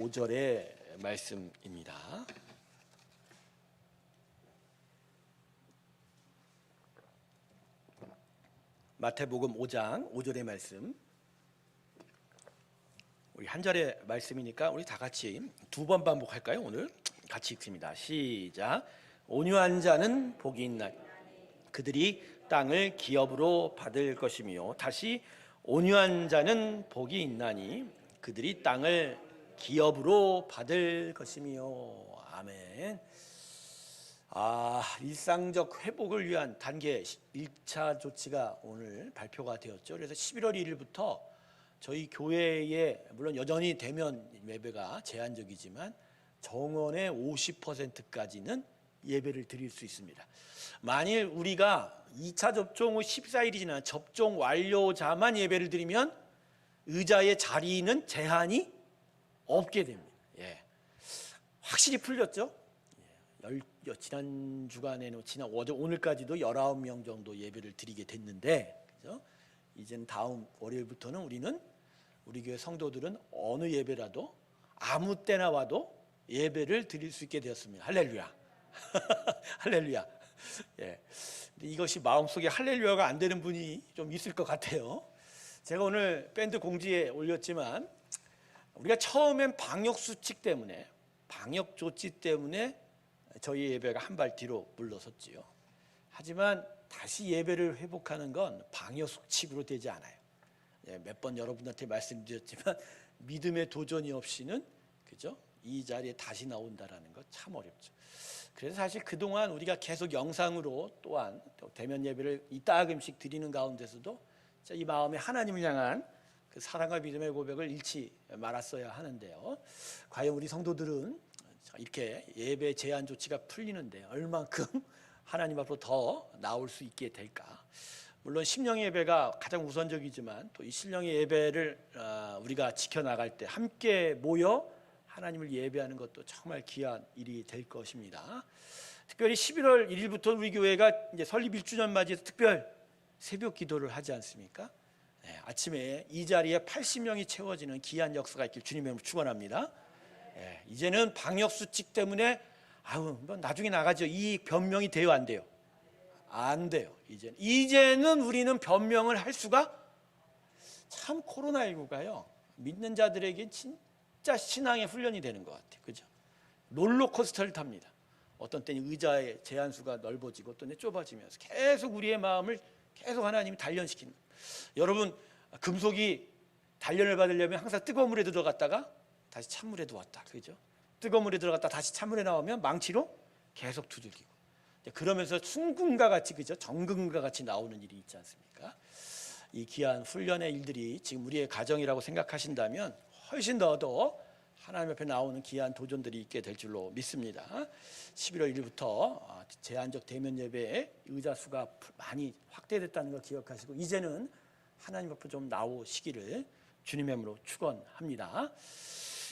5절의 말씀입니다. 마태복음 5장 5절의 말씀. 우리 한 절의 말씀이니까 우리 다 같이 두 번 반복할까요? 오늘 같이 읽습니다. 시작. 온유한 자는 복이 있나니 그들이 땅을 기업으로 받을 것이며, 다시 온유한 자는 복이 있나니 그들이 땅을 기업으로 받을 것이며. 아멘. 일상적 회복을 위한 단계 1차 조치가 오늘 발표가 되었죠. 그래서 11월 1일부터 저희 교회에, 물론 여전히 대면 예배가 제한적이지만 정원의 50%까지는 예배를 드릴 수 있습니다. 만일 우리가 2차 접종 후 14일이 지난 접종 완료자만 예배를 드리면 의자의 자리는 제한이 없게 됩니다. 확실히 풀렸죠? 지난 주간에는 오늘까지도 19명 정도 예배를 드리게 됐는데, 그죠? 이제는 다음 월요일부터는 우리 교회 성도들은 어느 예배라도 아무 때나 와도 예배를 드릴 수 있게 되었습니다. 할렐루야. 할렐루야. 근데 이것이 마음속에 할렐루야가 안 되는 분이 좀 있을 것 같아요. 제가 오늘 밴드 공지에 올렸지만, 우리가 처음엔 방역 수칙 때문에, 방역 조치 때문에 저희 예배가 한 발 뒤로 물러섰지요. 하지만 다시 예배를 회복하는 건 방역 수칙으로 되지 않아요. 몇 번 여러분한테 말씀드렸지만 믿음의 도전이 없이는, 그죠? 이 자리에 다시 나온다라는 거 참 어렵죠. 그래서 사실 그동안 우리가 계속 영상으로 또한 또 대면 예배를 이따금씩 드리는 가운데서도 이 마음에 하나님을 향한 그 사랑과 믿음의 고백을 잃지 말았어야 하는데요. 과연 우리 성도들은 이렇게 예배 제한 조치가 풀리는데 얼만큼 하나님 앞으로 더 나올 수 있게 될까? 물론 심령의 예배가 가장 우선적이지만 또 이 신령의 예배를 우리가 지켜나갈 때 함께 모여 하나님을 예배하는 것도 정말 귀한 일이 될 것입니다. 특별히 11월 1일부터 우리 교회가 이제 설립 1주년 맞이해서 특별 새벽 기도를 하지 않습니까? 아침에 이 자리에 80명이 채워지는 귀한 역사가 있길 주님의 이름으로 축원합니다. 이제는 방역 수칙 때문에 뭐 나중에 나가죠. 이 변명이 돼요, 안 돼요? 안 돼요. 이제는 우리는 변명을 할 수가, 참 코로나19가요 믿는 자들에게 진짜 신앙의 훈련이 되는 것 같아요. 그죠? 롤러코스터를 탑니다. 어떤 때는 의자의 제한수가 넓어지고 어떤 때 좁아지면서 계속 우리의 마음을 계속 하나님이 단련시키는 거예요. 여러분, 금속이 단련을 받으려면 항상 뜨거운 물에 들어갔다가 다시 찬물에 두었다, 그죠? 뜨거운 물에 들어갔다 다시 찬물에 나오면 망치로 계속 두들기고, 그러면서 순금과 같이, 그죠? 정금과 같이 나오는 일이 있지 않습니까? 이 귀한 훈련의 일들이 지금 우리의 가정이라고 생각하신다면 훨씬 더 하나님 앞에 나오는 귀한 도전들이 있게 될 줄로 믿습니다. 11월 1일부터 제한적 대면 예배의 의자 수가 많이 확대됐다는 걸 기억하시고, 이제는 하나님 앞에 좀 나오시기를 주님의 이름으로 축원합니다.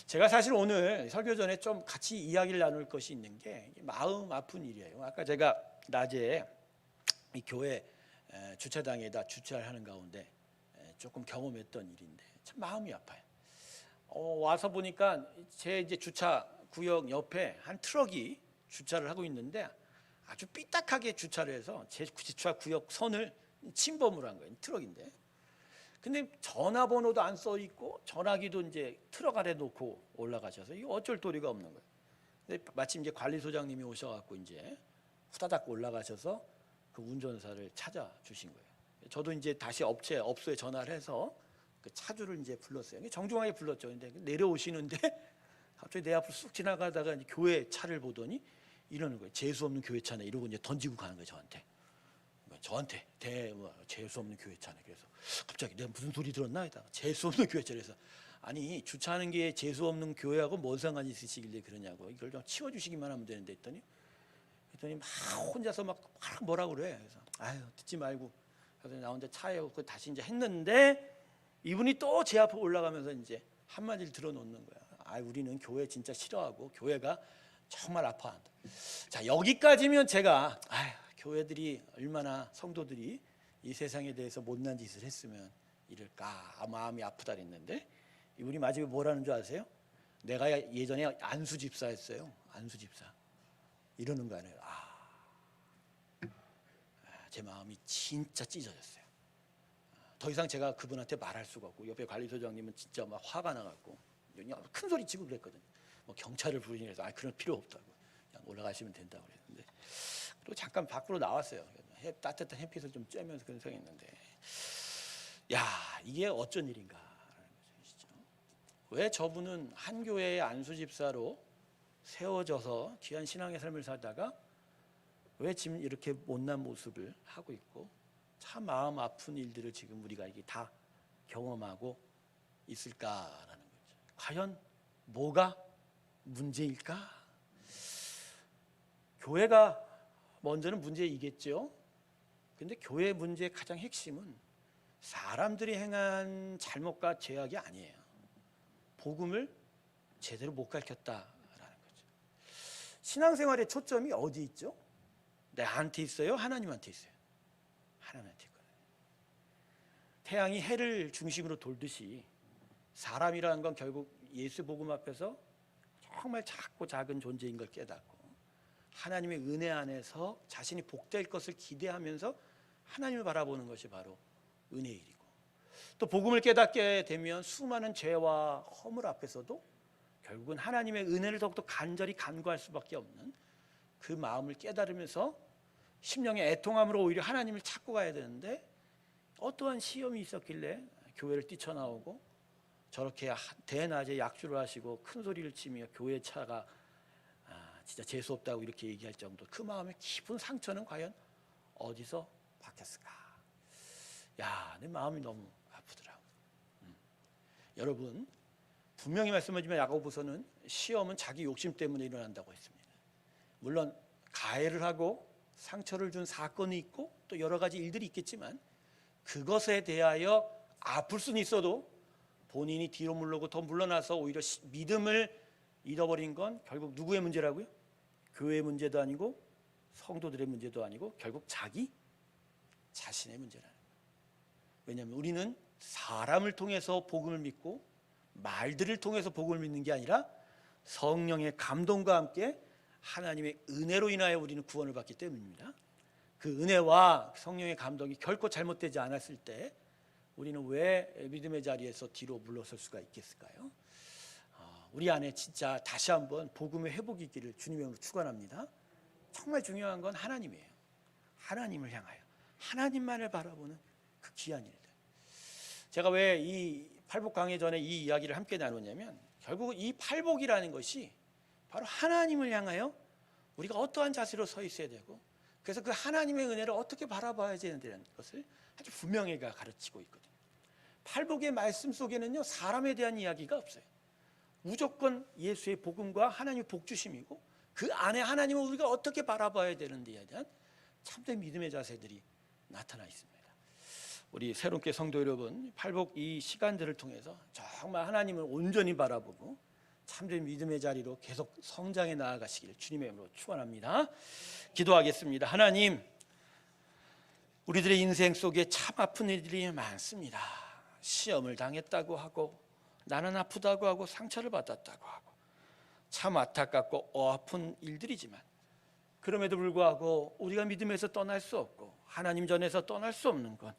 제가 사실 오늘 설교 전에 좀 같이 이야기를 나눌 것이 있는 게 마음 아픈 일이에요. 아까 제가 낮에 이 교회 주차장에다 주차를 하는 가운데 조금 경험했던 일인데 참 마음이 아파요. 와서 보니까 제 이제 주차 구역 옆에 한 트럭이 주차를 하고 있는데 아주 삐딱하게 주차를 해서 제 주차 구역 선을 침범을 한 거예요. 트럭인데. 근데 전화번호도 안 써 있고 전화기도 이제 트럭 아래 놓고 올라가셔서 이거 어쩔 도리가 없는 거예요. 근데 마침 이제 관리소장님이 오셔갖고 이제 후다닥 올라가셔서 그 운전사를 찾아주신 거예요. 저도 이제 다시 업소에 전화를 해서 그 차주를 이제 불렀어요. 정중하게 불렀죠. 근데 내려오시는데 갑자기 내 앞을 쑥 지나가다가 이제 교회 차를 보더니 이러는 거예요. 재수 없는 교회 차네, 이러고 이제 던지고 가는 거예요. 저한테 재수 없는 교회 차네. 그래서 갑자기 내가 무슨 소리 들었나 했다가 재수 없는 교회 차래서, 아니 주차하는 게 재수 없는 교회하고 뭔 상관이 있으시길래 그러냐고, 이걸 좀 치워주시기만 하면 되는데 했더니 막 혼자서 막 뭐라 그래. 그래서 듣지 말고, 그래서 나 혼자 차에 오고 다시 이제 했는데 이분이 또 제 앞에 올라가면서 이제 한마디를 들어놓는 거야. 우리는 교회 진짜 싫어하고 교회가 정말 아파한다. 자, 여기까지면 제가 교회들이 얼마나, 성도들이 이 세상에 대해서 못난 짓을 했으면 이럴까 마음이 아프다 그랬는데, 이분이 마지막에 뭐라는 줄 아세요? 내가 예전에 안수 집사였어요. 안수 집사. 이러는 거 아니에요. 제 마음이 진짜 찢어졌어요. 더 이상 제가 그분한테 말할 수가 없고, 옆에 관리소장님은 진짜 막 화가 나갖고 큰 소리 치고 그랬거든요. 뭐 경찰을 부르니 해서 그럴 필요 없다고, 그냥 올라가시면 된다고 그랬는데, 그리고 잠깐 밖으로 나왔어요. 따뜻한 햇빛을 좀 쬐면서 그런 생각했는데, 야, 이게 어쩐 일인가. 왜 저분은 한 교회의 안수 집사로 세워져서 귀한 신앙의 삶을 살다가 왜 지금 이렇게 못난 모습을 하고 있고, 참 마음 아픈 일들을 지금 우리가 이게 다 경험하고 있을까라는 거죠. 과연 뭐가 문제일까? 교회가 먼저는 문제이겠죠. 근데 교회 문제의 가장 핵심은 사람들이 행한 잘못과 죄악이 아니에요. 복음을 제대로 못 가르쳤다라는 거죠. 신앙생활의 초점이 어디 있죠? 나한테 있어요? 하나님한테 있어요? 하나님한테 있거든요. 태양이 해를 중심으로 돌듯이 사람이라는 건 결국 예수 복음 앞에서 정말 작고 작은 존재인 걸 깨닫고 하나님의 은혜 안에서 자신이 복될 것을 기대하면서 하나님을 바라보는 것이 바로 은혜의 일이고, 또 복음을 깨닫게 되면 수많은 죄와 허물 앞에서도 결국은 하나님의 은혜를 더욱더 간절히 간구할 수밖에 없는 그 마음을 깨달으면서 심령의 애통함으로 오히려 하나님을 찾고 가야 되는데, 어떠한 시험이 있었길래 교회를 뛰쳐나오고 저렇게 대낮에 약주를 하시고 큰 소리를 치며 교회 차가 진짜 재수없다고 이렇게 얘기할 정도, 그 마음의 깊은 상처는 과연 어디서 박혔을까? 야, 내 마음이 너무 아프더라고. 여러분, 분명히 말씀하지만 야고보서는 시험은 자기 욕심 때문에 일어난다고 했습니다. 물론 가해를 하고 상처를 준 사건이 있고 또 여러 가지 일들이 있겠지만, 그것에 대하여 아플 수는 있어도 본인이 뒤로 물러고 더 물러나서 오히려 믿음을 잃어버린 건 결국 누구의 문제라고요? 교회의 문제도 아니고 성도들의 문제도 아니고 결국 자기 자신의 문제라는 거예요. 왜냐하면 우리는 사람을 통해서 복음을 믿고 말들을 통해서 복음을 믿는 게 아니라 성령의 감동과 함께 하나님의 은혜로 인하여 우리는 구원을 받기 때문입니다. 그 은혜와 성령의 감동이 결코 잘못되지 않았을 때 우리는 왜 믿음의 자리에서 뒤로 물러설 수가 있겠을까요? 우리 안에 진짜 다시 한번 복음의 회복이 있기를 주님의 이름으로 축원합니다. 정말 중요한 건 하나님이에요. 하나님을 향하여 하나님만을 바라보는 그 귀한 일들. 제가 왜 이 팔복 강의 전에 이 이야기를 함께 나누냐면, 결국 이 팔복이라는 것이 바로 하나님을 향하여 우리가 어떠한 자세로 서 있어야 되고, 그래서 그 하나님의 은혜를 어떻게 바라봐야 되는다는 것을 아주 분명히 가르치고 있거든요. 팔복의 말씀 속에는요, 사람에 대한 이야기가 없어요. 무조건 예수의 복음과 하나님의 복주심이고, 그 안에 하나님을 우리가 어떻게 바라봐야 되는지에 대한 참된 믿음의 자세들이 나타나 있습니다. 우리 새롭게 성도 여러분, 팔복 이 시간들을 통해서 정말 하나님을 온전히 바라보고 참된 믿음의 자리로 계속 성장해 나아가시기를 주님의 이름으로 축원합니다. 기도하겠습니다. 하나님, 우리들의 인생 속에 참 아픈 일들이 많습니다. 시험을 당했다고 하고, 나는 아프다고 하고, 상처를 받았다고 하고, 참 안타깝고 아픈 일들이지만, 그럼에도 불구하고 우리가 믿음에서 떠날 수 없고 하나님 전에서 떠날 수 없는 건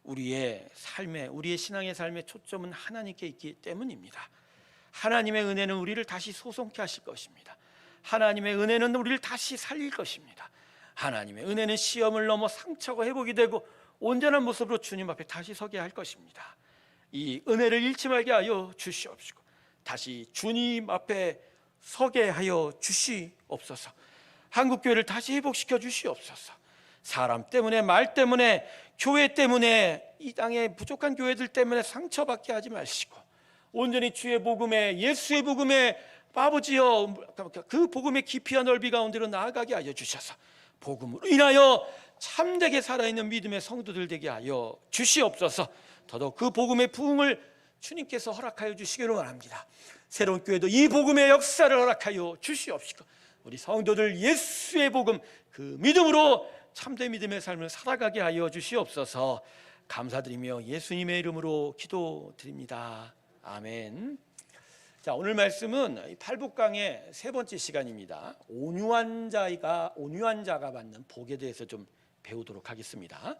우리의 삶에, 우리의 신앙의 삶의 초점은 하나님께 있기 때문입니다. 하나님의 은혜는 우리를 다시 소송케 하실 것입니다. 하나님의 은혜는 우리를 다시 살릴 것입니다. 하나님의 은혜는 시험을 넘어 상처가 회복이 되고 온전한 모습으로 주님 앞에 다시 서게 할 것입니다. 이 은혜를 잃지 말게 하여 주시옵시고 다시 주님 앞에 서게 하여 주시옵소서. 한국교회를 다시 회복시켜 주시옵소서. 사람 때문에, 말 때문에, 교회 때문에, 이 땅의 부족한 교회들 때문에 상처받게 하지 마시고 온전히 주의 복음에, 예수의 복음에, 아버지여, 그 복음의 깊이와 넓이 가운데로 나아가게 하여 주셔서 복음으로 인하여 참되게 살아있는 믿음의 성도들 되게 하여 주시옵소서. 더더욱 그 복음의 부흥을 주님께서 허락하여 주시기를 원합니다. 새로운 교회도 이 복음의 역사를 허락하여 주시옵시고 우리 성도들 예수의 복음, 그 믿음으로 참된 믿음의 삶을 살아가게 하여 주시옵소서. 감사드리며 예수님의 이름으로 기도드립니다. 아멘. 자, 오늘 말씀은 팔복강의 세 번째 시간입니다. 온유한 자가 받는 복에 대해서 좀 배우도록 하겠습니다.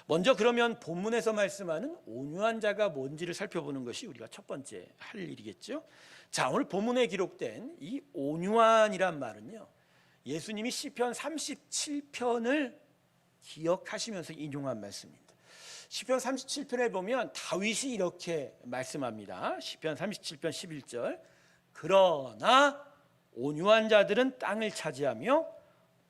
먼저 그러면 본문에서 말씀하는 온유한 자가 뭔지를 살펴보는 것이 우리가 첫 번째 할 일이겠죠. 자, 오늘 본문에 기록된 이 온유한이란 말은요, 예수님이 시편 37편을 기억하시면서 인용한 말씀입니다. 시편 37편에 보면 다윗이 이렇게 말씀합니다. 시편 37편 11절, 그러나 온유한 자들은 땅을 차지하며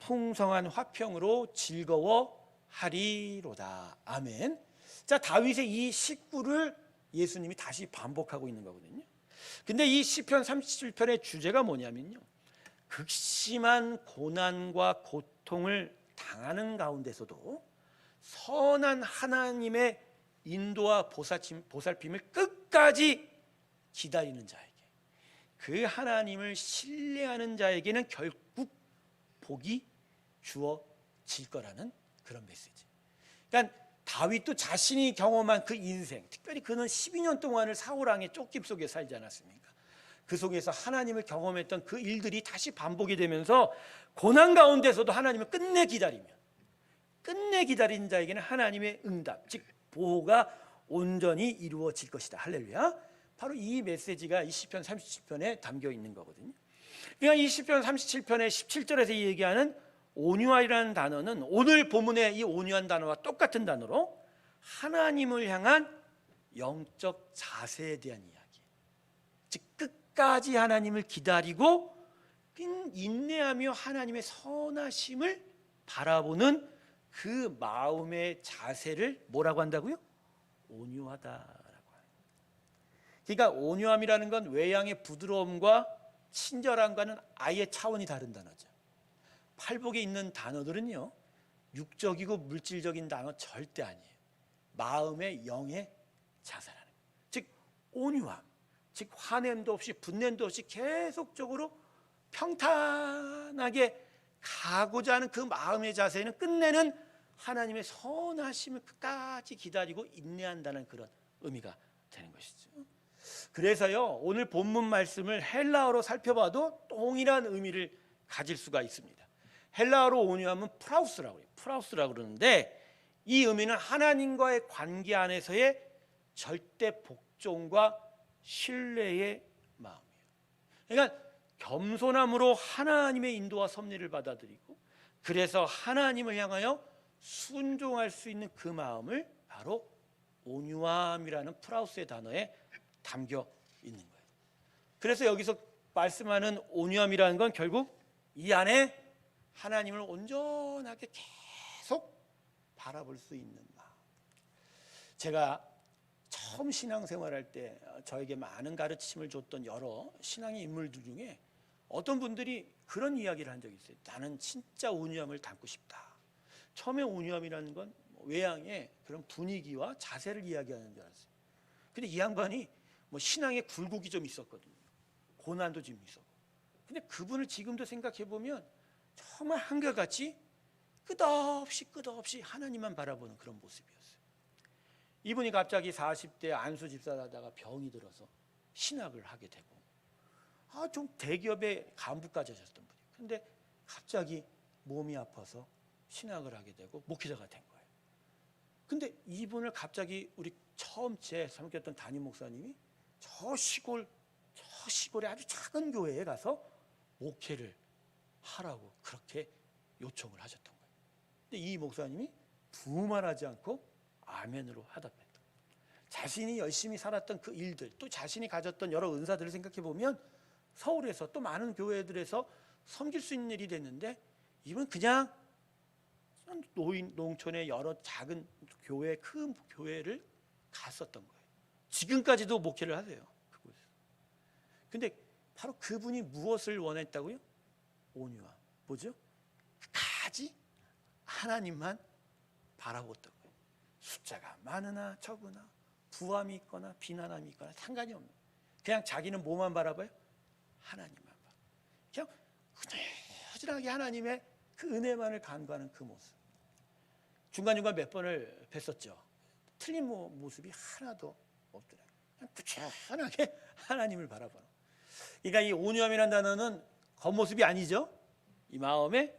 풍성한 화평으로 즐거워하리로다. 아멘. 자, 다윗의 이 식구를 예수님이 다시 반복하고 있는 거거든요. 근데 이 시편 37편의 주제가 뭐냐면요, 극심한 고난과 고통을 당하는 가운데서도 선한 하나님의 인도와 보살핌을 끝까지 기다리는 자에게, 그 하나님을 신뢰하는 자에게는 결국 복이 주어질 거라는 그런 메시지. 그러니까 다윗도 자신이 경험한 그 인생, 특별히 그는 12년 동안을 사울 왕의 쫓김 속에 살지 않았습니까? 그 속에서 하나님을 경험했던 그 일들이 다시 반복이 되면서 고난 가운데서도 하나님을 끝내 기다리는 자에게는 하나님의 응답, 즉 보호가 온전히 이루어질 것이다. 할렐루야. 바로 이 메시지가 이 시편 37편에 담겨 있는 거거든요. 그러니까 이 시편 37편의 17절에서 얘기하는 온유하이라는 단어는 오늘 본문의 이 온유한 단어와 똑같은 단어로 하나님을 향한 영적 자세에 대한 이야기, 즉 끝까지 하나님을 기다리고 인내하며 하나님의 선하심을 바라보는 그 마음의 자세를 뭐라고 한다고요? 온유하다라고 합니다. 그러니까 온유함이라는 건 외양의 부드러움과 친절함과는 아예 차원이 다른 단어죠. 팔복에 있는 단어들은요, 육적이고 물질적인 단어 절대 아니에요. 마음의 영의 자세라는 거예요. 즉 온유함, 즉 화냄도 없이 분냄도 없이 계속적으로 평탄하게 가고자 하는 그 마음의 자세는 끝내는 하나님의 선하심을 끝까지 기다리고 인내한다는 그런 의미가 되는 것이죠. 그래서요, 오늘 본문 말씀을 헬라어로 살펴봐도 동일한 의미를 가질 수가 있습니다. 헬라어로 온유함은 프라우스라고 해요. 프라우스라고 그러는데 이 의미는 하나님과의 관계 안에서의 절대 복종과 신뢰의 마음이에요. 그러니까 겸손함으로 하나님의 인도와 섭리를 받아들이고, 그래서 하나님을 향하여 순종할 수 있는 그 마음을 바로 온유함이라는 프라우스의 단어에 담겨 있는 거예요. 그래서 여기서 말씀하는 온유함이라는 건 결국 이 안에 하나님을 온전하게 계속 바라볼 수 있는 마음. 제가 처음 신앙생활할 때 저에게 많은 가르침을 줬던 여러 신앙의 인물들 중에 어떤 분들이 그런 이야기를 한 적이 있어요. 나는 진짜 온유함을 담고 싶다. 처음에 온유함이라는 건 외양의 그런 분위기와 자세를 이야기하는 줄 알았어요. 근데 이 양반이 신앙에 굴곡이 좀 있었거든요. 고난도 좀 있었고. 근데 그분을 지금도 생각해 보면 정말 한결같이 끝없이 하나님만 바라보는 그런 모습이었어요. 이분이 갑자기 40대 안수 집사하다가 병이 들어서 신학을 하게 되고, 좀 대기업의 간부까지 하셨던 분이에요. 근데 갑자기 몸이 아파서 신학을 하게 되고 목회자가 된 거예요. 근데 이분을 갑자기 우리 처음 제 섬겼던 담임 목사님이 저 시골에 아주 작은 교회에 가서 목회를 하라고 그렇게 요청을 하셨던 거예요. 근데 이 목사님이 두말하지 않고 아멘으로 하답했다. 자신이 열심히 살았던 그 일들, 또 자신이 가졌던 여러 은사들을 생각해 보면 서울에서 또 많은 교회들에서 섬길 수 있는 일이 됐는데, 이분 그냥 농촌의 여러 작은 교회, 큰 교회를 갔었던 거예요. 지금까지도 목회를 하세요, 그곳에서. 근데 바로 그분이 무엇을 원했다고요? 온유함. 뭐죠? 끝까지 하나님만 바라봤던 거예요. 숫자가 많으나 적으나 부함이 있거나 비난함이 있거나 상관이 없는, 그냥 자기는 뭐만 바라봐요? 하나님만 봐. 그냥 꾸준하게 하나님의 그 은혜만을 간구하는 그 모습. 중간중간 몇 번을 뵀었죠. 틀린 모습이 하나도 없더라고요. 그냥 꾸준하게 하나님을 바라보는. 그러니까 이 온유함이라는 단어는 겉모습이 아니죠. 이 마음의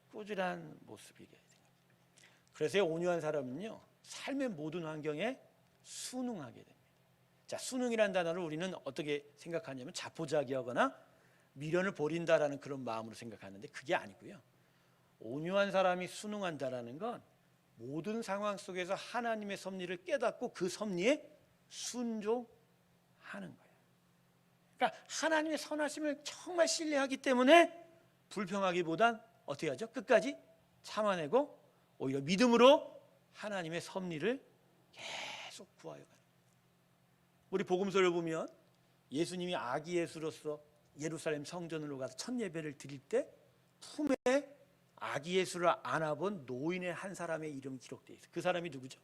꾸준한 모습이게 됩니다. 그래서 온유한 사람은요, 삶의 모든 환경에 순응하게 됩니다. 자, 순응이라는 단어를 우리는 어떻게 생각하냐면 자포자기하거나 미련을 버린다라는 그런 마음으로 생각하는데 그게 아니고요. 온유한 사람이 순응한다라는 건 모든 상황 속에서 하나님의 섭리를 깨닫고 그 섭리에 순종하는 거예요. 그러니까 하나님의 선하심을 정말 신뢰하기 때문에 불평하기보단 어떻게 하죠? 끝까지 참아내고 오히려 믿음으로 하나님의 섭리를 계속 구하여 가는 거예요. 우리 복음서를 보면 예수님이 아기 예수로서 예루살렘 성전으로 가서 첫 예배를 드릴 때 품에 아기 예수를 안아본 노인의 한 사람의 이름이 기록되어 있어요. 그 사람이 누구죠?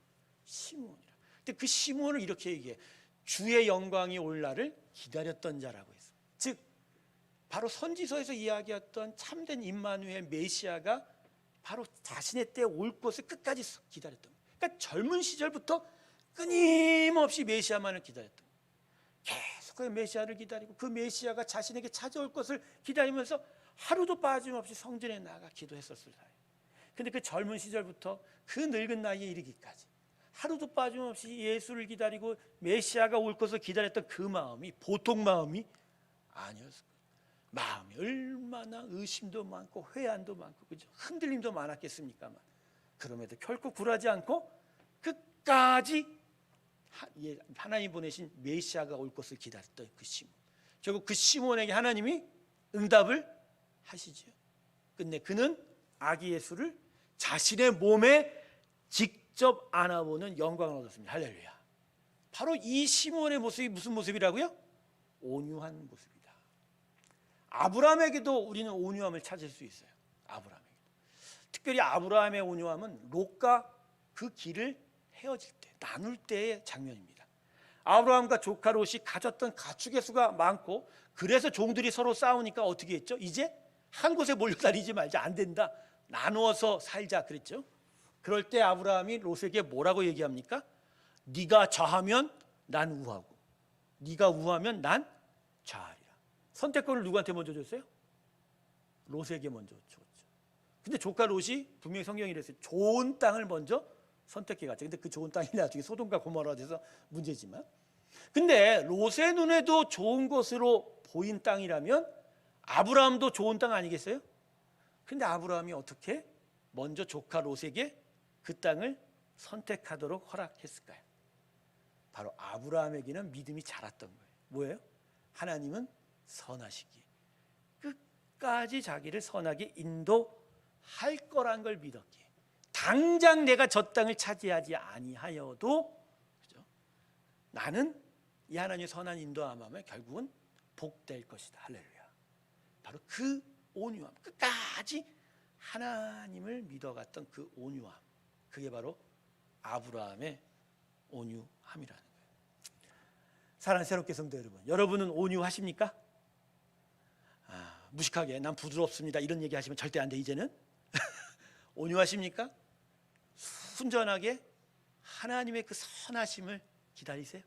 시므온이라. 근데 그 시므온을 이렇게 얘기해. 주의 영광이 올 날을 기다렸던 자라고 했어요. 즉 바로 선지서에서 이야기했던 참된 임마누엘 메시아가 바로 자신의 때에 올 것을 끝까지 기다렸던 거예요. 그러니까 젊은 시절부터 끊임없이 메시아만을 기다렸던 거예요. 계속 그 메시아를 기다리고 그 메시아가 자신에게 찾아올 것을 기다리면서 하루도 빠짐없이 성전에 나가 기도했었을 사이에요. 근데 그 젊은 시절부터 그 늙은 나이에 이르기까지 하루도 빠짐없이 예수를 기다리고 메시아가 올 것을 기다렸던 그 마음이 보통 마음이 아니었을 거예요. 마음이 얼마나 의심도 많고 회한도 많고 그죠? 흔들림도 많았겠습니까만 그럼에도 결코 굴하지 않고 끝까지 하나님 보내신 메시아가 올 것을 기다렸던 그 시몬. 결국 그 시몬에게 하나님이 응답을 하시죠. 끝내 그는 아기 예수를 자신의 몸에 직접 안아보는 영광을 얻었습니다. 할렐루야. 바로 이 시몬의 모습이 무슨 모습이라고요? 온유한 모습이다. 아브라함에게도 우리는 온유함을 찾을 수 있어요. 아브라함에게도. 특별히 아브라함의 온유함은 롯과 그 길을 헤어질 때, 나눌 때의 장면입니다. 아브라함과 조카 롯이 가졌던 가축의 수가 많고 그래서 종들이 서로 싸우니까 어떻게 했죠? 이제 한 곳에 몰려 다니지 말자. 안 된다. 나누어서 살자 그랬죠. 그럴 때 아브라함이 롯에게 뭐라고 얘기합니까? 네가 좌하면 난 우하고 네가 우하면 난 좌하리라. 선택권을 누구한테 먼저 줬어요? 롯에게 먼저 줬죠. 근데 조카 롯이 분명히 성경이 이랬어요. 좋은 땅을 먼저 선택해 갔죠. 근데 그 좋은 땅이 나중에 소돔과 고모라가 돼서 문제지만 근데 롯의 눈에도 좋은 것으로 보인 땅이라면 아브라함도 좋은 땅 아니겠어요? 근데 아브라함이 어떻게 먼저 조카 롯에게 그 땅을 선택하도록 허락했을까요? 바로 아브라함에게는 믿음이 자랐던 거예요. 뭐예요? 하나님은 선하시기에 끝까지 자기를 선하게 인도할 거란 걸 믿었기에 당장 내가 저 땅을 차지하지 아니하여도 그죠? 나는 이 하나님의 선한 인도함에 결국은 복될 것이다. 할렐루야. 바로 그 온유함, 끝까지 하나님을 믿어갔던 그 온유함, 그게 바로 아브라함의 온유함이라는 거예요. 사랑하는 새롭게 성도 여러분, 여러분은 온유하십니까? 무식하게 난 부드럽습니다 이런 얘기 하시면 절대 안 돼. 이제는 온유하십니까? 순전하게 하나님의 그 선하심을 기다리세요.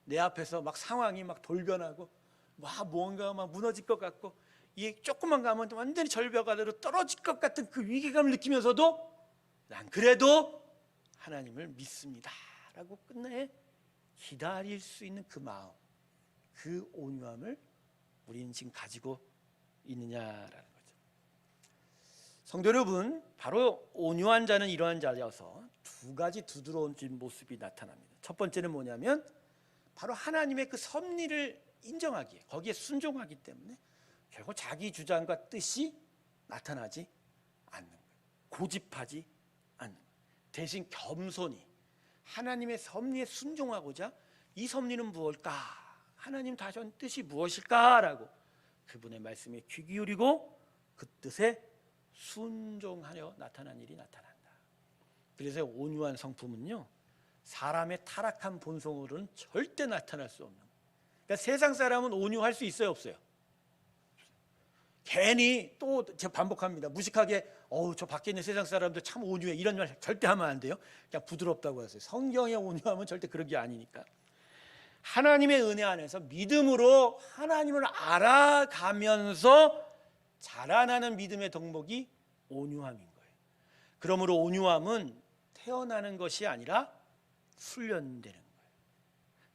내 앞에서 막 상황이 막 돌변하고 막 뭔가 막 무너질 것 같고 이게 조금만 가면 완전히 절벽 아래로 떨어질 것 같은 그 위기감을 느끼면서도 난 그래도 하나님을 믿습니다 라고 끝내 기다릴 수 있는 그 마음, 그 온유함을 우리는 지금 가지고 있느냐라는 거죠. 성도 여러분, 바로 온유한 자는 이러한 자여서 두 가지 두드러운 모습이 나타납니다. 첫 번째는 뭐냐면 바로 하나님의 그 섭리를 인정하기에 거기에 순종하기 때문에 결국 자기 주장과 뜻이 나타나지 않는 거예요. 고집하지 않는 거예요. 대신 겸손히 하나님의 섭리에 순종하고자 이 섭리는 무엇일까? 하나님 다신 뜻이 무엇일까라고 그분의 말씀에 귀 기울이고 그 뜻에 순종하여 나타난 일이 나타난다. 그래서 온유한 성품은요, 사람의 타락한 본성으로는 절대 나타날 수 없는. 그러니까 세상 사람은 온유할 수 있어요, 없어요? 괜히 또 제가 반복합니다. 무식하게 저 밖에 있는 세상 사람들 참 온유해 이런 말 절대 하면 안 돼요. 그냥 부드럽다고 하세요. 성경의 온유함은 절대 그런 게 아니니까. 하나님의 은혜 안에서 믿음으로 하나님을 알아가면서 자라나는 믿음의 덕목이 온유함인 거예요. 그러므로 온유함은 태어나는 것이 아니라 훈련되는 거예요.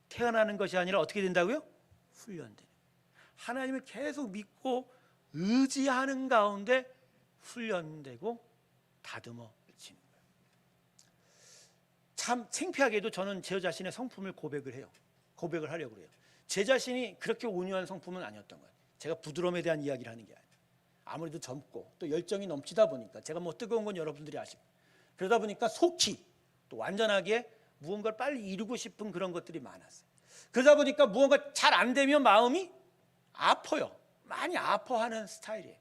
태어나는 것이 아니라 어떻게 된다고요? 훈련되는 거예요. 하나님을 계속 믿고 의지하는 가운데 훈련되고 다듬어지는 거예요. 참 창피하게도 저는 제 자신의 성품을 고백을 하려고 그래요. 제 자신이 그렇게 온유한 성품은 아니었던 거예요. 제가 부드러움에 대한 이야기를 하는 게 아니에요. 아무래도 젊고 또 열정이 넘치다 보니까, 제가 뭐 뜨거운 건 여러분들이 아시고, 그러다 보니까 속히 또 완전하게 무언가를 빨리 이루고 싶은 그런 것들이 많았어요. 그러다 보니까 무언가 잘 안 되면 마음이 아파요. 많이 아파하는 스타일이에요.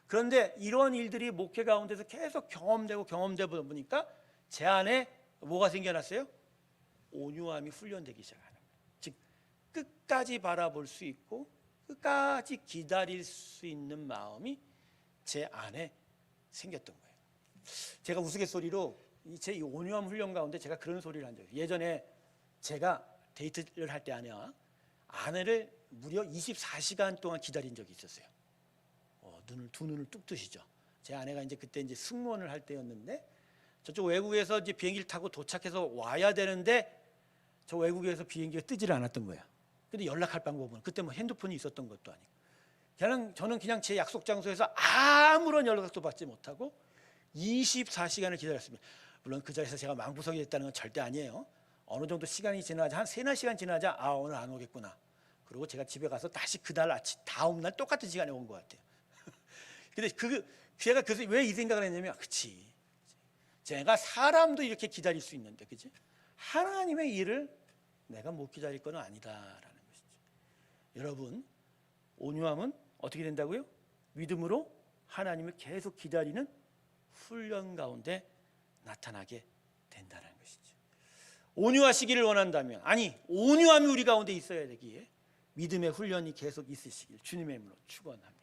그런데 이런 일들이 목회 가운데서 계속 경험되다 보니까 제 안에 뭐가 생겨났어요? 온유함이 훈련되기 시작하는 거예요. 즉 끝까지 바라볼 수 있고 끝까지 기다릴 수 있는 마음이 제 안에 생겼던 거예요. 제가 우스갯소리로 제 온유함 훈련 가운데 제가 그런 소리를 한 적이 있어요. 예전에 제가 데이트를 할 때 아내를 무려 24시간 동안 기다린 적이 있었어요. 두 눈을 뚝 뜨시죠. 제 아내가 그때 승무원을 할 때였는데, 저쪽 외국에서 비행기를 타고 도착해서 와야 되는데 저 외국에서 비행기가 뜨질 않았던 거예요. 근데 연락할 방법은 그때 뭐 핸드폰이 있었던 것도 아니고, 저는 그냥 제 약속 장소에서 아무런 연락도 받지 못하고 24시간을 기다렸습니다. 물론 그 자리에서 제가 망부석이 됐다는 건 절대 아니에요. 어느 정도 시간이 지나자, 한 3-4시간 지나자 오늘 안 오겠구나. 그리고 제가 집에 가서 다시 그날 아침 다음 날 똑같은 시간에 온 것 같아요. 근데 제가 그래서 왜 이 생각을 했냐면, 그치, 제가 사람도 이렇게 기다릴 수 있는데, 그치? 하나님의 일을 내가 못 기다릴 건 아니다라는 것이죠. 여러분, 온유함은 어떻게 된다고요? 믿음으로 하나님을 계속 기다리는 훈련 가운데 나타나게 된다는 것이죠. 온유하시기를 원한다면, 온유함이 우리 가운데 있어야 되기에 믿음의 훈련이 계속 있으시길 주님의 이름으로 축원합니다.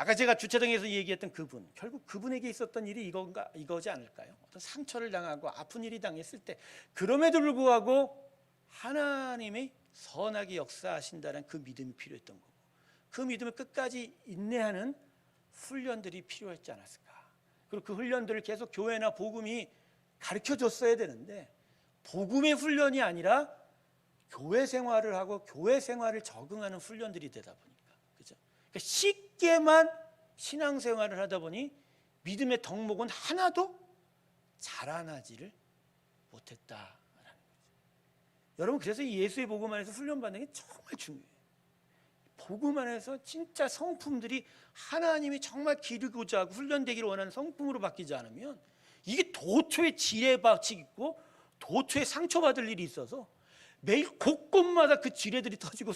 아까 제가 주차장에서 얘기했던 그분, 결국 그분에게 있었던 일이 이거지 않을까요? 어떤 상처를 당하고 아픈 일이 당했을 때, 그럼에도 불구하고 하나님이 선하게 역사하신다는 그 믿음이 필요했던 거고, 그 믿음을 끝까지 인내하는 훈련들이 필요했지 않았을까. 그리고 그 훈련들을 계속 교회나 복음이 가르쳐줬어야 되는데, 복음의 훈련이 아니라 교회 생활을 하고 교회 생활을 적응하는 훈련들이 되다 보니까, 그죠? 그러니까 쉽게만 신앙생활을 하다 보니 믿음의 덕목은 하나도 자라나지를 못했다라는 거죠. 여러분, 그래서 예수의 복음 안에서 훈련받는 게 정말 중요해요. 복음 안에서 진짜 성품들이 하나님이 정말 기르고자 하고 훈련되기를 원하는 성품으로 바뀌지 않으면 이게 도처에 지뢰박치기 있고 도처에 상처받을 일이 있어서 매일 곳곳마다 그 지뢰들이 터지고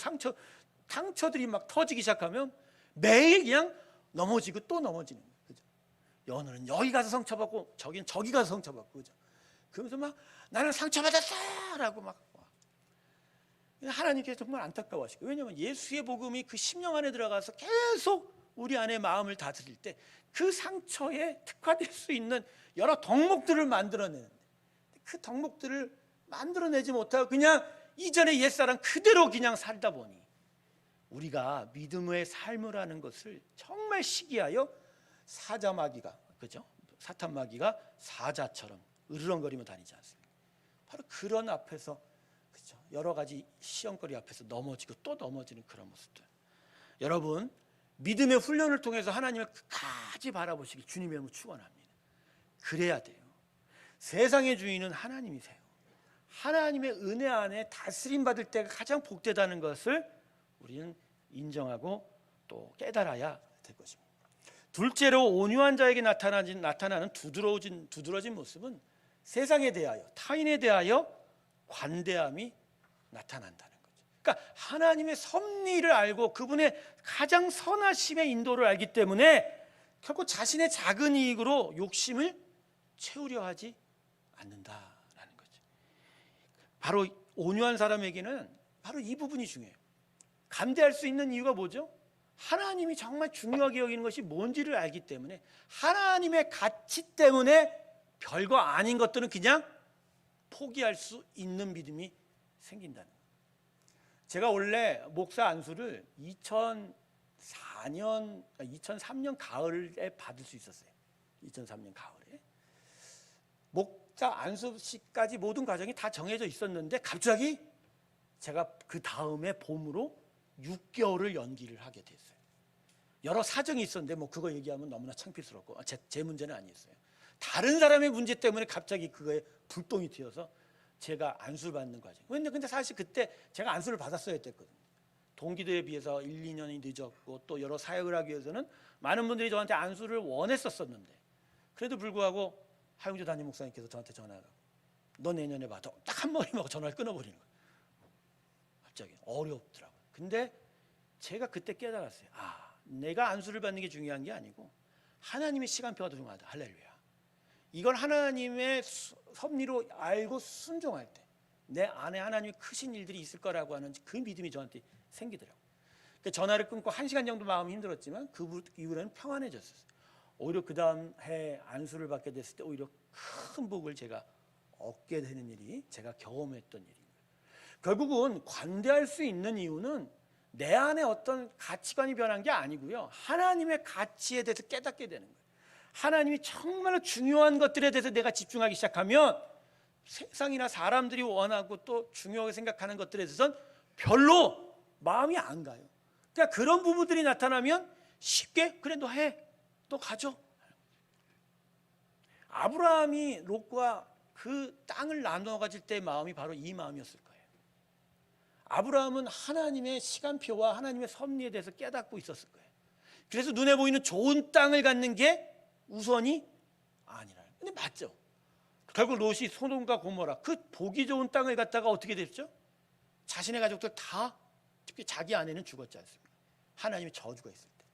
상처들이 막 터지기 시작하면 매일 그냥 넘어지고 또 넘어지는 거예요. 그죠? 오늘은 여기 가서 상처받고 저기는 저기 가서 상처받고, 그죠? 그러면서 막 나는 상처받았어! 라고 막. 하나님께서 정말 안타까워하시고, 왜냐하면 예수의 복음이 그 심령 안에 들어가서 계속 우리 안에 마음을 다스릴 때 그 상처에 특화될 수 있는 여러 덕목들을 만들어내는데, 그 덕목들을 만들어내지 못하고 그냥 이전의 옛사람 그대로 그냥 살다 보니 우리가 믿음의 삶을 하는 것을 정말 시기하여 사자마귀가, 그죠? 사탄마귀가 사자처럼 으르렁거리며 다니지 않습니까? 바로 그런 앞에서, 그죠? 여러 가지 시험거리 앞에서 넘어지고 또 넘어지는 그런 모습들. 여러분, 믿음의 훈련을 통해서 하나님을 끝까지 바라보시길 주님의 이름으로 축원합니다. 그래야 돼요. 세상의 주인은 하나님이세요. 하나님의 은혜 안에 다스림 받을 때가 가장 복되다는 것을 우리는 인정하고 또 깨달아야 될 것입니다. 둘째로, 온유한 자에게 나타나는 두드러진 모습은 세상에 대하여, 타인에 대하여 관대함이 나타난다는 거죠. 그러니까 하나님의 섭리를 알고 그분의 가장 선하심의 인도를 알기 때문에 결코 자신의 작은 이익으로 욕심을 채우려 하지 않는다라는 거죠. 바로 온유한 사람에게는 바로 이 부분이 중요해요. 감대할 수 있는 이유가 뭐죠? 하나님이 정말 중요하게 여기는 것이 뭔지를 알기 때문에, 하나님의 가치 때문에 별거 아닌 것들은 그냥 포기할 수 있는 믿음이 생긴다는 거예요. 제가 원래 목사 안수를 2003년 가을에 받을 수 있었어요. 2003년 가을에 목사 안수식까지 모든 과정이 다 정해져 있었는데 갑자기 제가 그 다음에 봄으로 6개월을 연기를 하게 됐어요. 여러 사정이 있었는데 뭐 그거 얘기하면 너무나 창피스럽고 제 문제는 아니었어요. 다른 사람의 문제 때문에 갑자기 그거에 불똥이 튀어서 제가 안수를 받는 과정. 근데 사실 그때 제가 안수를 받았어야 됐거든요. 동기들에 비해서 1, 2년이 늦었고 또 여러 사역을 하기 위해서는 많은 분들이 저한테 안수를 원했었었는데 그래도 불구하고 하용주 담임 목사님께서 저한테 전화를 하고 너 내년에 받아. 딱 한 번이면 전화를 끊어버리는 거예요. 갑자기 어렵더라고요. 근데 제가 그때 깨달았어요. 내가 안수를 받는 게 중요한 게 아니고 하나님의 시간표가 더 중요하다. 할렐루야. 이걸 하나님의 섭리로 알고 순종할 때 내 안에 하나님의 크신 일들이 있을 거라고 하는 그 믿음이 저한테 생기더라고요. 전화를 끊고 1시간 정도 마음이 힘들었지만 그 이후로는 평안해졌어요. 오히려 그 다음 해 안수를 받게 됐을 때 오히려 큰 복을 제가 얻게 되는 일이 제가 경험했던 일입니다. 결국은 관대할 수 있는 이유는 내 안에 어떤 가치관이 변한 게 아니고요. 하나님의 가치에 대해서 깨닫게 되는 거예요. 하나님이 정말로 중요한 것들에 대해서 내가 집중하기 시작하면 세상이나 사람들이 원하고 또 중요하게 생각하는 것들에 대해서는 별로 마음이 안 가요. 그러니까 그런 부분들이 나타나면 쉽게 그래 너 해, 너 가져. 아브라함이 롯과 그 땅을 나누어 가질 때의 마음이 바로 이 마음이었을 거예요. 아브라함은 하나님의 시간표와 하나님의 섭리에 대해서 깨닫고 있었을 거예요. 그래서 눈에 보이는 좋은 땅을 갖는 게 우선이 아니라. 근데 맞죠? 결국 롯이 소돔과 고모라 그 보기 좋은 땅을 갖다가 어떻게 됐죠? 자신의 가족들 다 특히 자기 아내는 죽었지 않습니까? 하나님의 저주가 있을 때.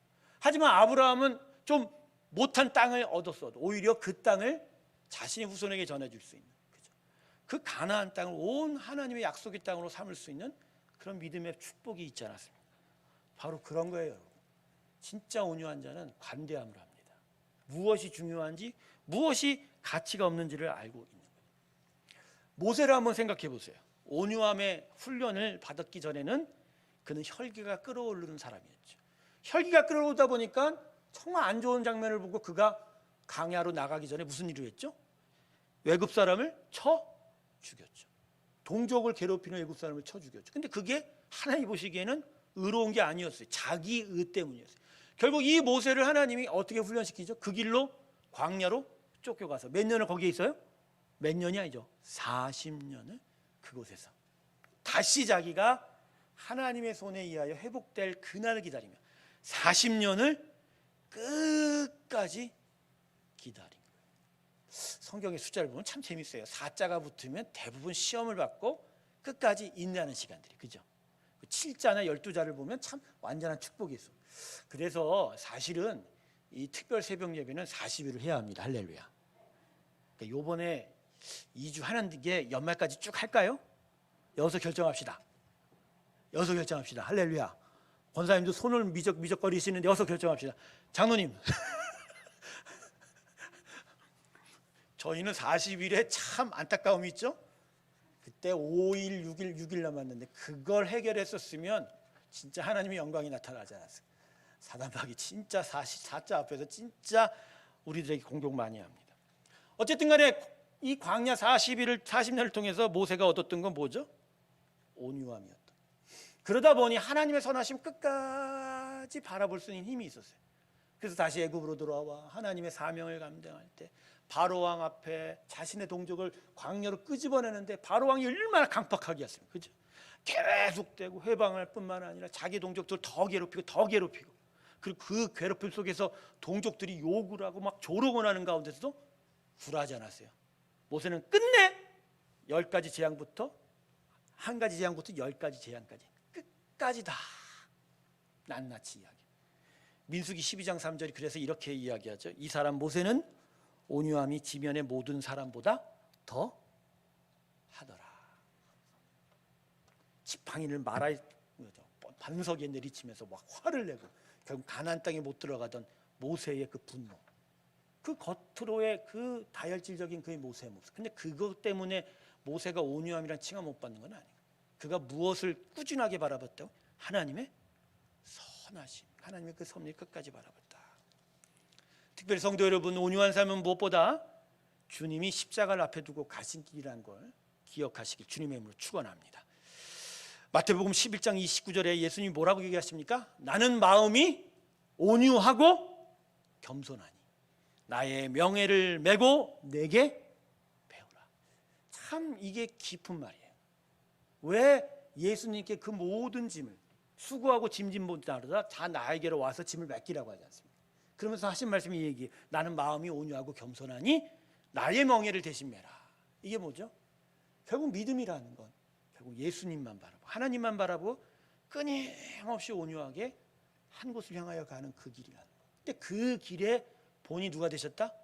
하지만 아브라함은 좀 못한 땅을 얻었어도 오히려 그 땅을 자신의 후손에게 전해줄 수 있는 그죠? 그 가나안 땅을 온 하나님의 약속의 땅으로 삼을 수 있는 그런 믿음의 축복이 있지 않았습니까? 바로 그런 거예요, 여러분. 진짜 온유한 자는 관대함을 합니다. 무엇이 중요한지 무엇이 가치가 없는지를 알고 있는 거예요. 모세를 한번 생각해 보세요. 온유함의 훈련을 받았기 전에는 그는 혈기가 끓어오르는 사람이었죠. 혈기가 끓어오르다 보니까 정말 안 좋은 장면을 보고 그가 강야로 나가기 전에 무슨 일을 했죠? 외국 사람을 쳐 죽였죠. 동족을 괴롭히는 외국 사람을 쳐 죽였죠. 근데 그게 하나님 보시기에는 의로운 게 아니었어요. 자기 의 때문이었어요. 결국 이 모세를 하나님이 어떻게 훈련시키죠? 그 길로 광야로 쫓겨가서 몇 년을 거기에 있어요? 몇 년이 아니죠. 40년을 그곳에서 다시 자기가 하나님의 손에 의하여 회복될 그날을 기다리며 40년을 끝까지 기다린 거예요. 성경의 숫자를 보면 참 재밌어요. 4자가 붙으면 대부분 시험을 받고 끝까지 인내하는 시간들이 그죠? 7자나 12자를 보면 참 완전한 축복이 있어. 그래서 사실은 이 특별 새벽 예배는 40일을 해야 합니다. 할렐루야. 그러니까 요번에 2주 하는 게 연말까지 쭉 할까요? 여기서 결정합시다. 여기서 결정합시다. 할렐루야. 권사님도 손을 미적거리시는데 여기서 결정합시다. 장로님 저희는 40일에 참 안타까움이 있죠. 그때 5일, 6일 남았는데 그걸 해결했었으면 진짜 하나님의 영광이 나타나지 않았어요. 사단박이 진짜 4자 앞에서 진짜 우리들에게 공격 많이 합니다. 어쨌든 간에 이 광야 40년을 통해서 모세가 얻었던 건 뭐죠? 온유함이었다. 그러다 보니 하나님의 선하심 끝까지 바라볼 수 있는 힘이 있었어요. 그래서 다시 애굽으로 돌아와 하나님의 사명을 감당할 때 바로왕 앞에 자신의 동족을 광야로 끄집어내는데 바로왕이 얼마나 강팍하게 했습니까? 그죠? 계속되고 회방할 뿐만 아니라 자기 동족들 더 괴롭히고 그리고 그 괴롭힘 속에서 동족들이 욕을 하고 막 조롱을 하는 가운데서도 굴하지 않았어요. 모세는 끝내 10가지 재앙부터 한 가지 재앙부터 10가지 재앙까지 끝까지 다 낱낱이 이야기. 민수기 12장 3절이 그래서 이렇게 이야기하죠. 이 사람 모세는 온유함이 지면의 모든 사람보다 더 하더라. 지팡이를 반석에 내리치면서 막 화를 내고 결국 가나안 땅에 못 들어가던 모세의 그 분노, 그 겉으로의 그 다혈질적인 그의 모세의 모습. 근데 그것 때문에 모세가 온유함이란 칭함 못 받는 건 아니에요. 그가 무엇을 꾸준하게 바라봤다고? 하나님의 선하심, 하나님의 그 섭리 끝까지 바라봤다. 특별히 성도 여러분, 온유한 삶은 무엇보다 주님이 십자가를 앞에 두고 가신 길이라는 걸 기억하시길 주님의 이름으로 축원합니다. 마태복음 11장 29절에 예수님이 뭐라고 얘기하십니까? 나는 마음이 온유하고 겸손하니 나의 명예를 메고 내게 배우라. 참 이게 깊은 말이에요. 왜 예수님께 그 모든 짐을 수고하고 짐진보다 다 나에게로 와서 짐을 맡기라고 하지 않습니까? 그러면서 하신 말씀이 얘기해. 나는 마음이 온유하고 겸손하니 나의 명예를 대신 메라. 이게 뭐죠? 결국 믿음이라는 건 결국 예수님만 바라보고 하나님만 바라보고 끊임없이 온유하게 한 곳을 향하여 가는 그 길이라는 거. 근데 그 길에 본이 누가 되셨다?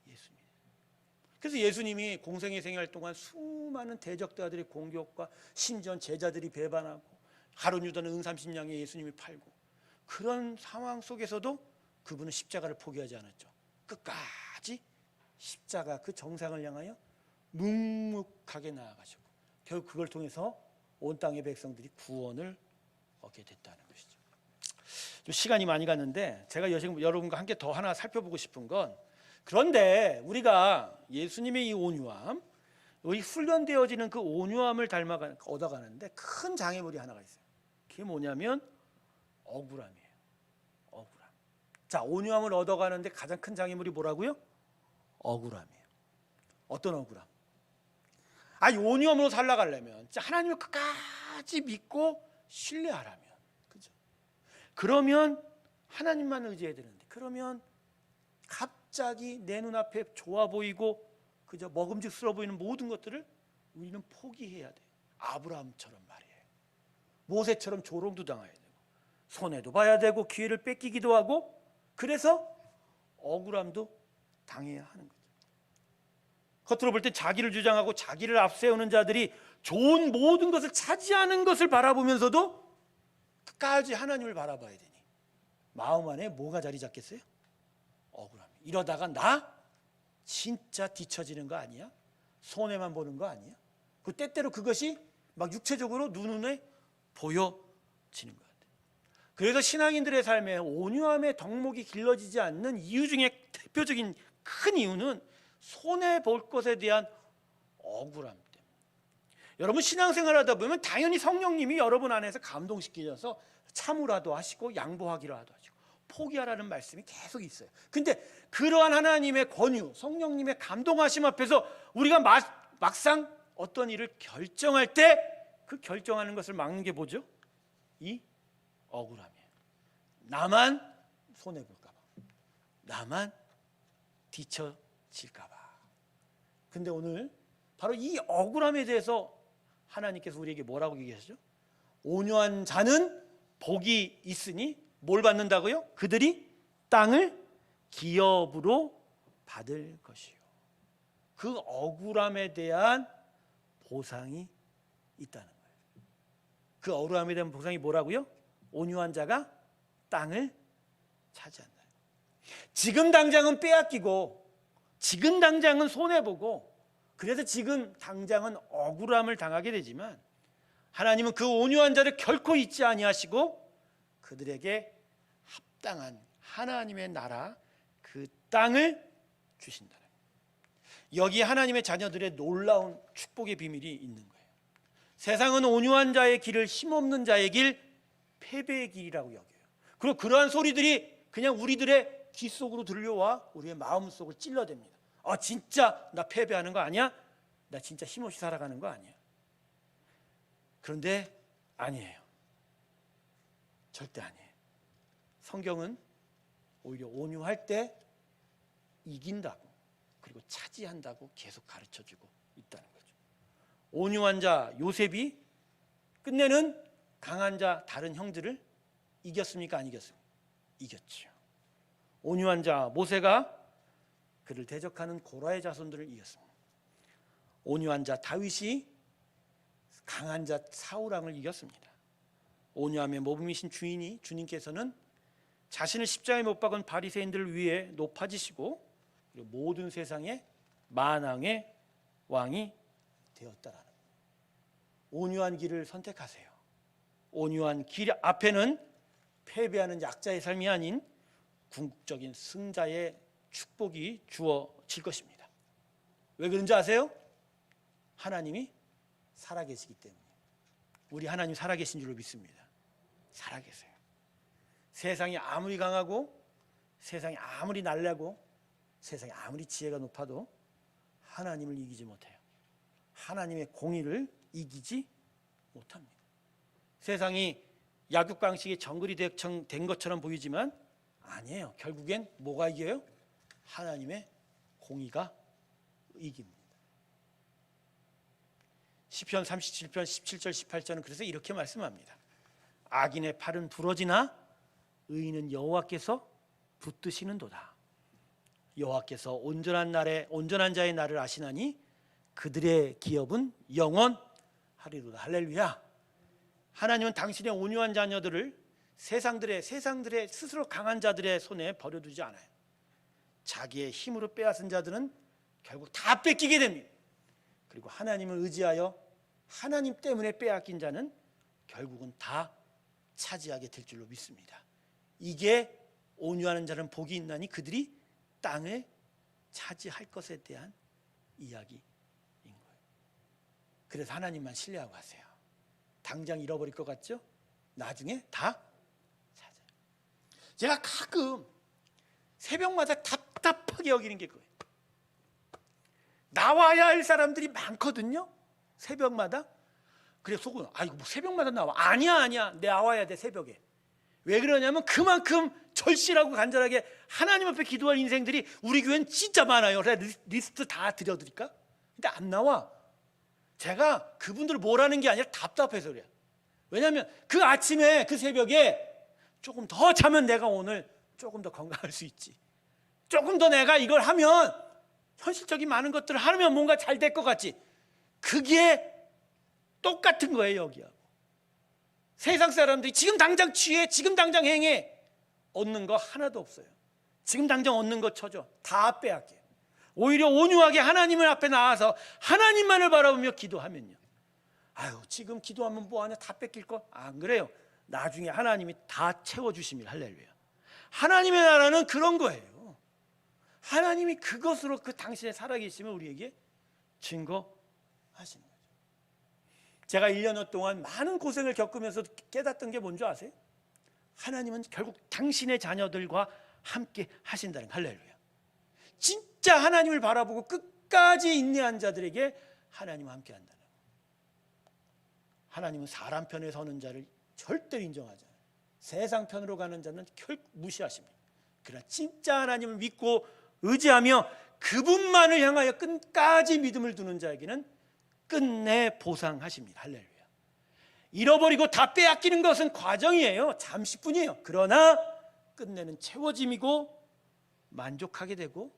예수님. 그래서 예수님이 공생의 생활 동안 수많은 대적자들의 공격과 심지어 제자들이 배반하고 가룟 유다는 은30냥에 예수님을 팔고 그런 상황 속에서도 그분은 십자가를 포기하지 않았죠. 끝까지 십자가 그 정상을 향하여 묵묵하게 나아가셨고 결국 그걸 통해서 온 땅의 백성들이 구원을 얻게 됐다는 것이죠. 좀 시간이 많이 갔는데 제가 여러분과 함께 더 하나 살펴보고 싶은 건, 그런데 우리가 예수님의 이 온유함, 이 훈련되어지는 그 온유함을 얻어가는데 큰 장애물이 하나가 있어요. 그게 뭐냐면 억울함이에요. 억울함. 자, 온유함을 얻어가는데 가장 큰 장애물이 뭐라고요? 억울함이에요. 어떤 억울함? 아니, 온유함으로 살아가려면 하나님을 끝까지 믿고 신뢰하라면, 그죠? 그러면 하나님만 의지해야 되는데, 그러면 갑자기 내 눈앞에 좋아 보이고 그저 먹음직스러워 보이는 모든 것들을 우리는 포기해야 돼. 아브라함처럼 말이에요. 모세처럼 조롱도 당해야 되고 손해도 봐야 되고 기회를 뺏기기도 하고, 그래서 억울함도 당해야 하는 거죠. 겉으로 볼 때 자기를 주장하고 자기를 앞세우는 자들이 좋은 모든 것을 차지하는 것을 바라보면서도 끝까지 하나님을 바라봐야 되니 마음 안에 뭐가 자리 잡겠어요? 억울함. 이러다가 나 진짜 뒤처지는 거 아니야? 손해만 보는 거 아니야? 그 때때로 그것이 막 육체적으로 눈에 보여지는 것 같아요. 그래서 신앙인들의 삶에 온유함의 덕목이 길러지지 않는 이유 중에 대표적인 큰 이유는 손해 볼 것에 대한 억울함 때문에. 여러분, 신앙생활하다 보면 당연히 성령님이 여러분 안에서 감동시키셔서 참으라도 하시고 양보하기라도 하시고 포기하라는 말씀이 계속 있어요. 근데 그러한 하나님의 권유, 성령님의 감동하심 앞에서 우리가 막상 어떤 일을 결정할 때 그 결정하는 것을 막는 게 뭐죠? 이 억울함이에요. 나만 손해볼까 봐, 나만 뒤처질까 봐. 근데 오늘 바로 이 억울함에 대해서 하나님께서 우리에게 뭐라고 얘기하시죠? 온유한 자는 복이 있으니 뭘 받는다고요? 그들이 땅을 기업으로 받을 것이요. 그 억울함에 대한 보상이 있다는 거예요. 그 억울함에 대한 보상이 뭐라고요? 온유한 자가 땅을 차지한다. 지금 당장은 빼앗기고 지금 당장은 손해보고 그래서 지금 당장은 억울함을 당하게 되지만 하나님은 그 온유한 자를 결코 잊지 아니하시고 그들에게 합당한 하나님의 나라, 그 땅을 주신다는 거예요. 여기 하나님의 자녀들의 놀라운 축복의 비밀이 있는 거예요. 세상은 온유한 자의 길을 힘없는 자의 길, 패배의 길이라고 여겨요. 그리고 그러한 소리들이 그냥 우리들의 귀 속으로 들려와 우리의 마음 속을 찔러댑니다. 아, 진짜 나 패배하는 거 아니야? 나 진짜 힘없이 살아가는 거 아니야? 그런데 아니에요. 절대 아니에요. 성경은 오히려 온유할 때 이긴다고, 그리고 차지한다고 계속 가르쳐주고 있다는 거죠. 온유한 자 요셉이 끝내는 강한 자 다른 형들을 이겼습니까? 안 이겼습니까? 이겼죠. 온유한 자 모세가 그를 대적하는 고라의 자손들을 이겼습니다. 온유한 자 다윗이 강한 자 사울왕을 이겼습니다. 온유함의 모범이신 주님께서는 자신을 십자가에 못 박은 바리새인들을 위해 높아지시고 그리고 모든 세상의 만왕의 왕이 되었다라는 거예요. 온유한 길을 선택하세요. 온유한 길 앞에는 패배하는 약자의 삶이 아닌 궁극적인 승자의 축복이 주어질 것입니다. 왜 그런지 아세요? 하나님이 살아계시기 때문에. 우리 하나님 살아계신 줄로 믿습니다. 살아계세요. 세상이 아무리 강하고 세상이 아무리 날라고 세상이 아무리 지혜가 높아도 하나님을 이기지 못해요. 하나님의 공의를 이기지 못합니다. 세상이 약육강식의 정글이 된 것처럼 보이지만 아니에요. 결국엔 뭐가 이겨요? 하나님의 공의가 이깁니다. 시편 37편 17절 18절은 그래서 이렇게 말씀합니다. 악인의 팔은 부러지나 의인은 여호와께서 붙드시는도다. 여호와께서 온전한 자의 날을 아시나니 그들의 기업은 영원하리로다. 할렐루야. 하나님은 당신의 온유한 자녀들을 세상들의 스스로 강한 자들의 손에 버려두지 않아요. 자기의 힘으로 빼앗은 자들은 결국 다 뺏기게 됩니다. 그리고 하나님을 의지하여 하나님 때문에 빼앗긴 자는 결국은 다 차지하게 될 줄로 믿습니다. 이게 온유하는 자는 복이 있나니 그들이 땅을 차지할 것에 대한 이야기인 거예요. 그래서 하나님만 신뢰하고 하세요. 당장 잃어버릴 것 같죠? 나중에 다 찾아요. 제가 가끔 새벽마다 답답하게 여기는 게 그거예요. 나와야 할 사람들이 많거든요. 새벽마다. 그래서 속으로 이거 뭐 새벽마다 나와. 아니야 나와야 돼 새벽에. 왜 그러냐면 그만큼 절실하고 간절하게 하나님 앞에 기도할 인생들이 우리 교회는 진짜 많아요. 그래서 리스트 다 드려드릴까? 근데 안 나와. 제가 그분들을 뭐라는 게 아니라 답답해서 그래요. 왜냐하면 그 아침에 그 새벽에 조금 더 자면 내가 오늘 조금 더 건강할 수 있지. 조금 더 내가 이걸 하면 현실적인 많은 것들을 하면 뭔가 잘 될 것 같지. 그게 똑같은 거예요. 여기하고 세상 사람들이 지금 당장 취해, 지금 당장 행해, 얻는 거 하나도 없어요. 지금 당장 얻는 거 쳐줘. 다 빼앗겨요. 오히려 온유하게 하나님을 앞에 나와서 하나님만을 바라보며 기도하면요, 지금 기도하면 뭐하냐, 다 뺏길 거? 안 그래요. 나중에 하나님이 다 채워주십니다. 할렐루야. 하나님의 나라는 그런 거예요. 하나님이 그것으로 그 당신의 살아계심을 우리에게 증거하시는 거죠. 제가 1년여 동안 많은 고생을 겪으면서 깨닫던 게 뭔지 아세요? 하나님은 결국 당신의 자녀들과 함께 하신다는 거예요. 할렐루야. 진짜 하나님을 바라보고 끝까지 인내한 자들에게 하나님은 함께 한다는 거예요. 하나님은 사람 편에 서는 자를 절대 인정하지 않아요. 세상 편으로 가는 자는 결국 무시하십니다. 그러나 진짜 하나님을 믿고 의지하며 그분만을 향하여 끝까지 믿음을 두는 자에게는 끝내 보상하십니다. 할렐루야. 잃어버리고 다 빼앗기는 것은 과정이에요. 잠시뿐이에요. 그러나 끝내는 채워짐이고 만족하게 되고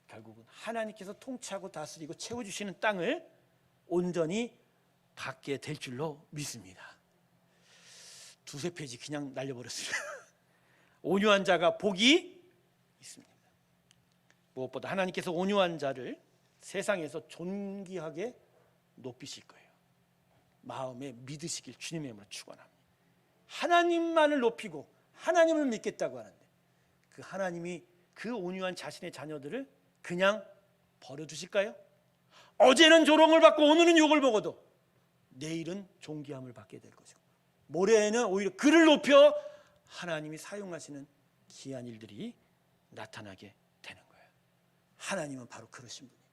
결국은 하나님께서 통치하고 다스리고 채워주시는 땅을 온전히 받게 될 줄로 믿습니다. 두세 페이지 그냥 날려버렸습니다. 온유한 자가 복이 있습니다. 무엇보다 하나님께서 온유한 자를 세상에서 존귀하게 높이실 거예요. 마음에 믿으시길 주님의 이름으로 축원합니다. 하나님만을 높이고 하나님을 믿겠다고 하는데 그 하나님이 그 온유한 자신의 자녀들을 그냥 버려두실까요? 어제는 조롱을 받고 오늘은 욕을 먹어도 내일은 존귀함을 받게 될 것이고 모레에는 오히려 그를 높여 하나님이 사용하시는 귀한 일들이 나타나게 되는 거예요. 하나님은 바로 그러신 분이에요.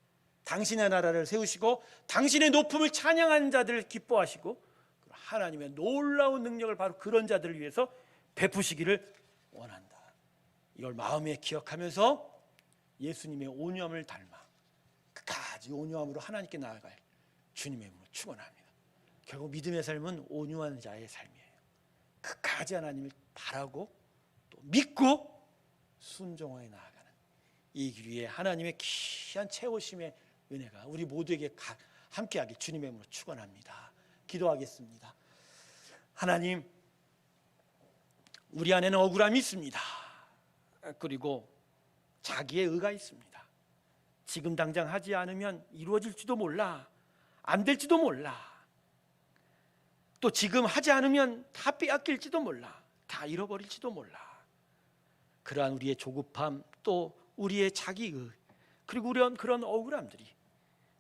당신의 나라를 세우시고 당신의 높음을 찬양하는 자들을 기뻐하시고 하나님의 놀라운 능력을 바로 그런 자들을 위해서 베푸시기를 원한다. 이걸 마음에 기억하면서 예수님의 온유함을 닮아 끝까지 온유함으로 하나님께 나아갈 주님의 이름으로 축원합니다. 결국 믿음의 삶은 온유한 자의 삶이에요. 끝까지 하나님을 바라고 또 믿고 순종하여 나아가는 이 길 위에 하나님의 귀한 채우심의 은혜가 우리 모두에게 함께하길 주님의 이름으로 축원합니다. 기도하겠습니다. 하나님, 우리 안에는 억울함이 있습니다. 그리고 자기의 의가 있습니다. 지금 당장 하지 않으면 이루어질지도 몰라, 안 될지도 몰라. 또 지금 하지 않으면 다 빼앗길지도 몰라, 다 잃어버릴지도 몰라. 그러한 우리의 조급함, 또 우리의 자기의, 그리고 그런 억울함들이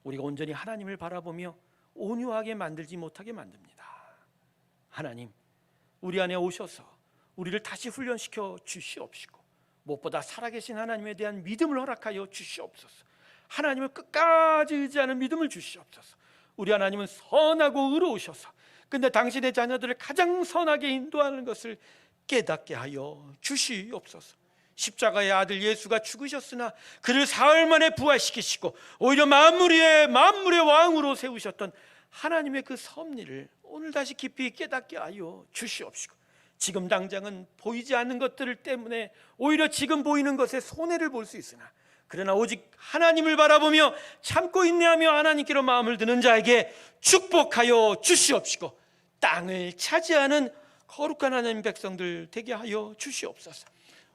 우리가 온전히 하나님을 바라보며 온유하게 만들지 못하게 만듭니다. 하나님, 우리 안에 오셔서 우리를 다시 훈련시켜 주시옵시고, 무엇보다 살아계신 하나님에 대한 믿음을 허락하여 주시옵소서. 하나님을 끝까지 의지하는 믿음을 주시옵소서. 우리 하나님은 선하고 의로우셔서 근데 당신의 자녀들을 가장 선하게 인도하는 것을 깨닫게 하여 주시옵소서. 십자가의 아들 예수가 죽으셨으나 그를 사흘 만에 부활시키시고 오히려 만물의 왕으로 세우셨던 하나님의 그 섭리를 오늘 다시 깊이 깨닫게 하여 주시옵시고, 지금 당장은 보이지 않는 것들 때문에 오히려 지금 보이는 것에 손해를 볼 수 있으나 그러나 오직 하나님을 바라보며 참고 인내하며 하나님께로 마음을 드는 자에게 축복하여 주시옵시고, 땅을 차지하는 거룩한 하나님 백성들 되게 하여 주시옵소서.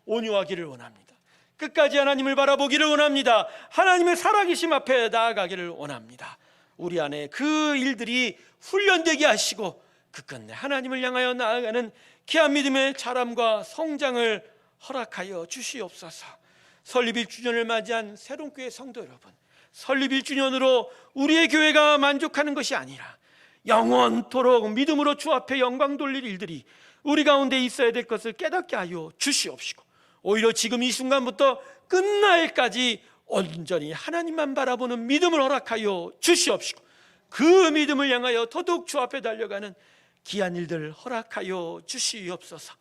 온유하기를 원합니다. 끝까지 하나님을 바라보기를 원합니다. 하나님의 살아계심 앞에 나아가기를 원합니다. 우리 안에 그 일들이 훈련되게 하시고 끝끝내 하나님을 향하여 나아가는 귀한 믿음의 자람과 성장을 허락하여 주시옵소서. 설립 1주년을 맞이한 새롬교회 성도 여러분, 설립 1주년으로 우리의 교회가 만족하는 것이 아니라 영원토록 믿음으로 주 앞에 영광 돌릴 일들이 우리 가운데 있어야 될 것을 깨닫게 하여 주시옵시고, 오히려 지금 이 순간부터 끝날까지 온전히 하나님만 바라보는 믿음을 허락하여 주시옵시고, 그 믿음을 향하여 더더욱 주 앞에 달려가는 귀한 일들을 허락하여 주시옵소서.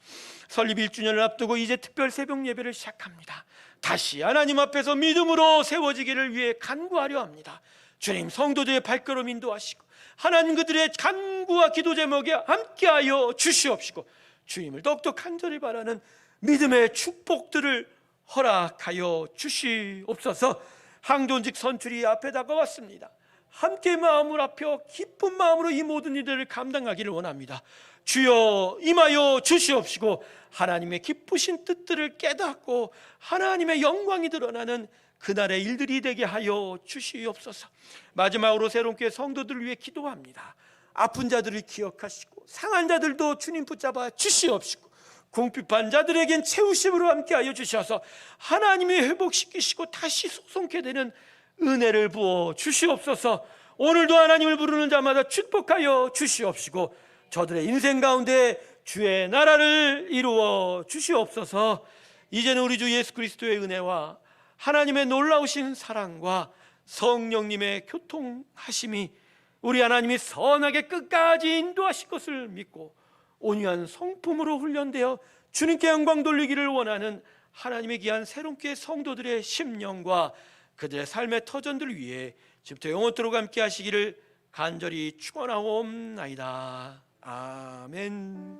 설립 1주년을 앞두고 이제 특별 새벽 예배를 시작합니다. 다시 하나님 앞에서 믿음으로 세워지기를 위해 간구하려 합니다. 주님, 성도들의 발걸음 인도하시고 하나님 그들의 간구와 기도 제목에 함께하여 주시옵시고, 주님을 더욱더 간절히 바라는 믿음의 축복들을 허락하여 주시옵소서. 항존직 선출이 앞에 다가왔습니다. 함께 마음을 합혀 기쁜 마음으로 이 모든 일들을 감당하기를 원합니다. 주여 임하여 주시옵시고, 하나님의 기쁘신 뜻들을 깨닫고 하나님의 영광이 드러나는 그날의 일들이 되게 하여 주시옵소서. 마지막으로 새롬교회 성도들을 위해 기도합니다. 아픈 자들을 기억하시고 상한 자들도 주님 붙잡아 주시옵시고, 궁핍한 자들에겐 채우심으로 함께하여 주셔서 하나님이 회복시키시고 다시 소송케 되는 은혜를 부어 주시옵소서. 오늘도 하나님을 부르는 자마다 축복하여 주시옵시고, 저들의 인생 가운데 주의 나라를 이루어 주시옵소서. 이제는 우리 주 예수 그리스도의 은혜와 하나님의 놀라우신 사랑과 성령님의 교통하심이 우리 하나님이 선하게 끝까지 인도하실 것을 믿고 온유한 성품으로 훈련되어 주님께 영광 돌리기를 원하는 하나님의 귀한 새롬교회 성도들의 심령과 그들의 삶의 터전들 위해 지금부터 영원토록 함께 하시기를 간절히 축원하옵나이다. 아멘.